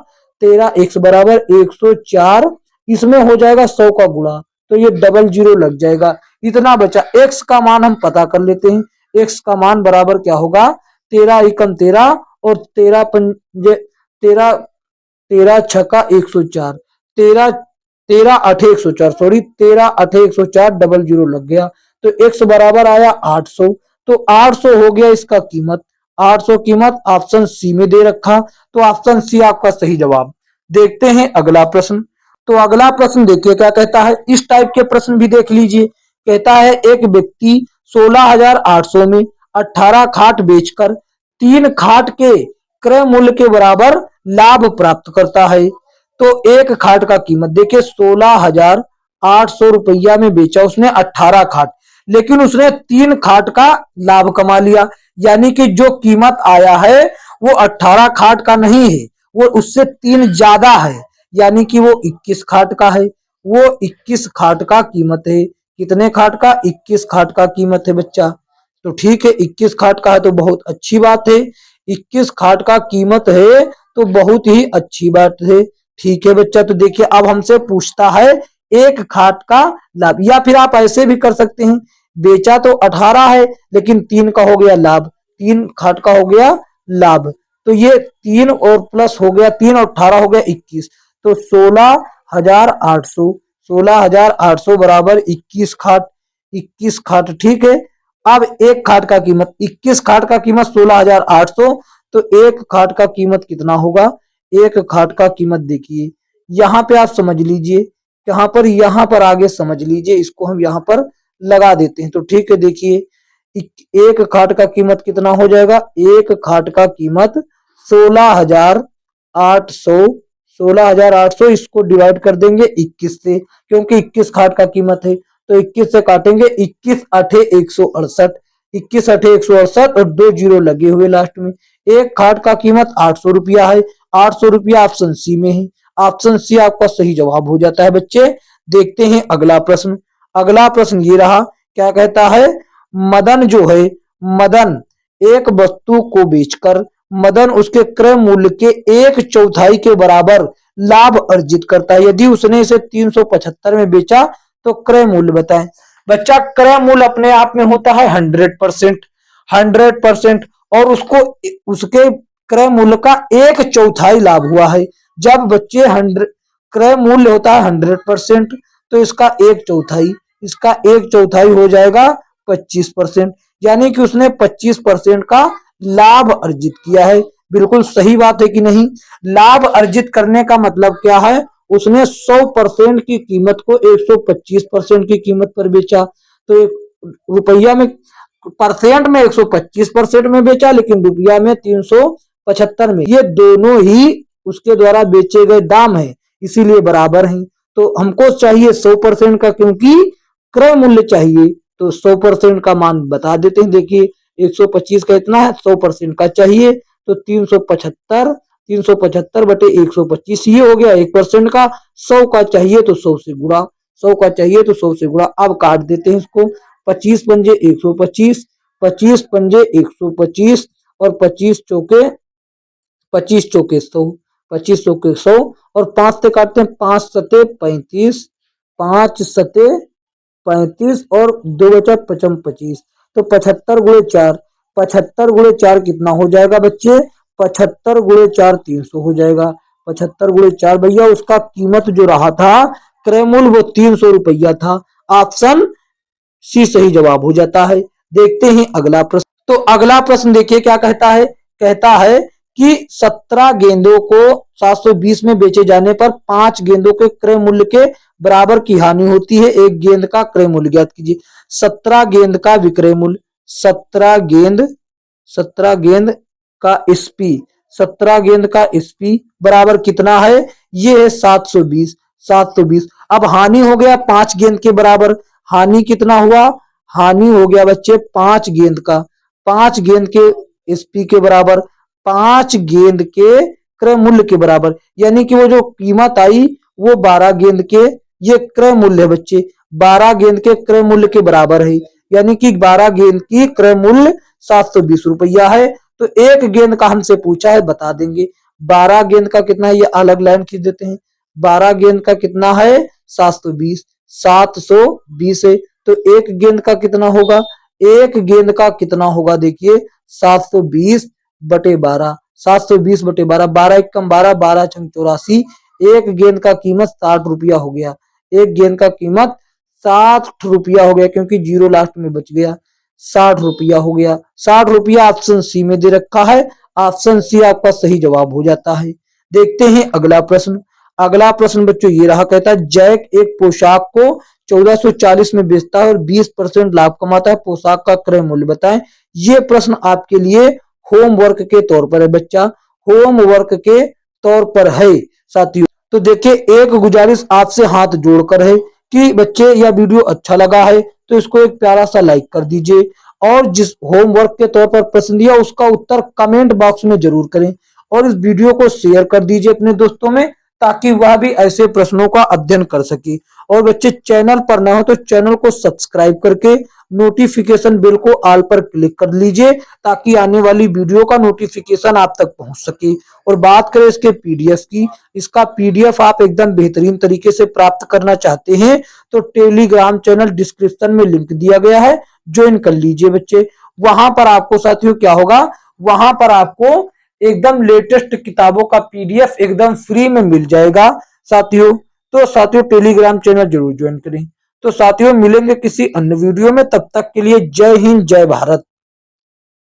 13x बराबर 104, इसमें हो जाएगा 100 का गुणा, तो ये डबल जीरो लग जाएगा। इतना बचा, x का मान हम पता कर लेते हैं। x का मान बराबर क्या होगा, 13 एकम 13 और 13 पंजे 13, 13 छक्का 104, 13 13 8 104, सॉरी 13 8 104, डबल जीरो लग गया। तो x बराबर आया 800, तो 800 हो गया इसका कीमत, 800 कीमत ऑप्शन सी में दे रखा। तो ऑप्शन सी आपका सही जवाब। देखते हैं अगला प्रश्न। तो अगला प्रश्न देखिए क्या कहता है, इस टाइप के प्रश्न भी देख लीजिए। कहता है एक व्यक्ति 16,800 में 18 खाट बेचकर 3 खाट के क्रय मूल्य के बराबर लाभ प्राप्त करता है। तो एक खाट का कीमत देखिए 16,800 रुपया में बेचा उसने 18 खाट, लेकिन उसने 3 खाट का लाभ कमा लिया। यानी कि जो कीमत आया है वो 18 खाट का नहीं है, वो उससे 3 ज्यादा है, यानी कि वो 21 खाट का है, वो 21 खाट का कीमत है। कितने खाट का, 21 खाट का कीमत है बच्चा। तो ठीक है, 21 खाट का है तो बहुत अच्छी बात है, 21 खाट का कीमत है तो बहुत ही अच्छी बात है। ठीक है बच्चा, तो देखिए अब हमसे पूछता है एक खाट का लाभ, या फिर आप ऐसे भी कर सकते हैं, बेचा तो 18 है लेकिन 3 का हो गया लाभ, 3 खाट का हो गया लाभ। तो ये 3 और प्लस हो गया, 3 और 18 हो गया 21, तो 16,800, 16,800 बराबर 21 खाट, 21 खाट, ठीक है। अब एक खाट का कीमत, 21 खाट का कीमत 16,800, तो एक खाट का कीमत कितना होगा? एक खाट का कीमत देखिए यहाँ पे आप समझ लीजिए, यहाँ पर आगे समझ लीजिए, इसको हम यहाँ पर लगा देते हैं। तो ठीक है, देखिए एक खाट का कीमत कितना हो जाएगा? एक खाट का कीमत 16,800, 16,800, इसको डिवाइड कर देंगे 21 से, क्योंकि 21 खाट का कीमत है, तो 21 से काटेंगे, 21 अठे 168, 21 अठे 168 और 2 जीरो लगे हुए लास्ट में। एक खाट का कीमत 800 रुपया है, 800 रुपया ऑप्शन सी में है, ऑप्शन सी आपका सही जवाब हो जाता है बच्चे। देखते हैं अगला प्रश्न। अगला प्रश्न ये रहा, क्या कहता है? मदन जो है, मदन एक वस्तु को बेचकर मदन उसके क्रय मूल्य के 1/4 के बराबर लाभ अर्जित करता है। यदि उसने इसे 375 में बेचा तो क्रय मूल्य बताएं। बच्चा, क्रय मूल्य अपने आप में होता है 100%, 100%, और उसको उसके क्रय मूल्य का 1/4 लाभ हुआ है। जब बच्चे 100 क्रय मूल्य होता है 100%, तो इसका 1/4, इसका 1/4 हो जाएगा 25%, यानी कि उसने 25% का लाभ अर्जित किया है। बिल्कुल सही बात है कि नहीं? लाभ अर्जित करने का मतलब क्या है? उसने 100% की कीमत को 125% की कीमत पर बेचा। तो रुपया में, परसेंट में 125% में बेचा, लेकिन रुपया में 375 में। ये दोनों ही उसके द्वारा बेचे गए दाम है, इसीलिए बराबर हैं। तो हमको चाहिए 100% का, क्योंकि क्रय मूल्य चाहिए, तो 100% का मान बता देते हैं। देखिए 125 का इतना है, 100% का चाहिए, तो 375, 375 बटे 125, ये हो गया 1% का। 100 का चाहिए तो 100 से गुणा, 100 का चाहिए तो 100 से गुणा। अब काट देते हैं इसको, 25 पंजे 125, 25 पंजे 125, और 25 चौके 100, 25 चौके 100, और 5 से काटते हैं, 5 सते 35, 5 सते 35, और 2 बचा 55, 25, तो 75 गुणे 4, 75 गुणे 4 कितना हो जाएगा बच्चे? 75 गुणे 4 300 हो जाएगा। 75 गुणे 4 भैया, उसका कीमत जो रहा था क्रय मूल्य, वो 300 रुपया था। ऑप्शन सी सही जवाब हो जाता है। देखते हैं अगला प्रश्न। तो अगला प्रश्न देखिए क्या कहता है? कहता है कि 17 गेंदों को 720 में बेचे जाने पर 5 गेंदों के क्रय मूल्य के बराबर की हानि होती है। एक गेंद का क्रय मूल्य ज्ञात कीजिए। 17 गेंद का विक्रय मूल्य, 17 गेंद, 17 गेंद का एसपी, 17 गेंद का एसपी बराबर कितना है? ये है 720, 720। अब हानि हो गया 5 गेंद के बराबर, हानि कितना हुआ? हानि हो गया बच्चे 5 गेंद का, 5 गेंद के एसपी के बराबर, 5 गेंद के क्रय मूल्य के बराबर, यानी कि वो जो कीमत आई वो 12 गेंद के, ये क्रय मूल्य है बच्चे, 12 गेंद के क्रय मूल्य के बराबर है, यानी कि 12 गेंद की क्रय मूल्य 720 रुपया है। तो एक गेंद का हमसे पूछा है, बता देंगे 12 गेंद का कितना है, ये अलग लाइन खींच देते हैं। 12 गेंद का कितना है? 720, 720 है, तो एक गेंद का कितना होगा? एक गेंद का कितना होगा? देखिए 720 बटे 12, 720 बटे 12, 12 एकम 12, 12 छंग 84, एक गेंद का कीमत 60 रुपया हो गया। एक गेंद का कीमत 60 रुपया हो गया, क्योंकि जीरो लास्ट में बच गया, 60 रुपया हो गया। 60 रुपया ऑप्शन सी में दे रखा है, ऑप्शन सी आपका सही जवाब हो जाता है। देखते हैं अगला प्रश्न। अगला प्रश्न बच्चों ये रहा, कहता है जैक एक पोशाक को 1440 में बेचता है और 20% लाभ कमाता है, पोशाक का क्रय मूल्य बताएं। ये प्रश्न आपके लिए होमवर्क के तौर पर है बच्चा, होमवर्क के तौर पर है साथियों। तो देखिए एक गुजारिश आपसे हाथ जोड़कर है कि बच्चे यह वीडियो अच्छा लगा है तो इसको एक प्यारा सा लाइक कर दीजिए, और जिस होमवर्क के तौर पर प्रश्न दिया उसका उत्तर कमेंट बॉक्स में जरूर करें, और इस वीडियो को शेयर कर दीजिए अपने दोस्तों में, ताकि वह भी ऐसे प्रश्नों का अध्ययन कर सके। और बच्चे चैनल पर न हो तो चैनल को सब्सक्राइब करके नोटिफिकेशन बेल को ऑल पर क्लिक कर लीजिए, ताकि आने वाली वीडियो का नोटिफिकेशन आप तक पहुंच सके। और बात करें इसके पीडीएफ की, इसका पीडीएफ आप एकदम बेहतरीन तरीके से प्राप्त करना चाहते हैं तो टेलीग्राम चैनल डिस्क्रिप्शन में लिंक दिया गया है, ज्वाइन कर लीजिए बच्चे। वहां पर आपको साथियों क्या होगा, वहां पर आपको एकदम लेटेस्ट किताबों का पीडीएफ एकदम फ्री में मिल जाएगा, साथियों। तो साथियों टेलीग्राम चैनल जरूर ज्वाइन करें। तो साथियों मिलेंगे किसी अन्य वीडियो में, तब तक के लिए जय हिंद जय भारत।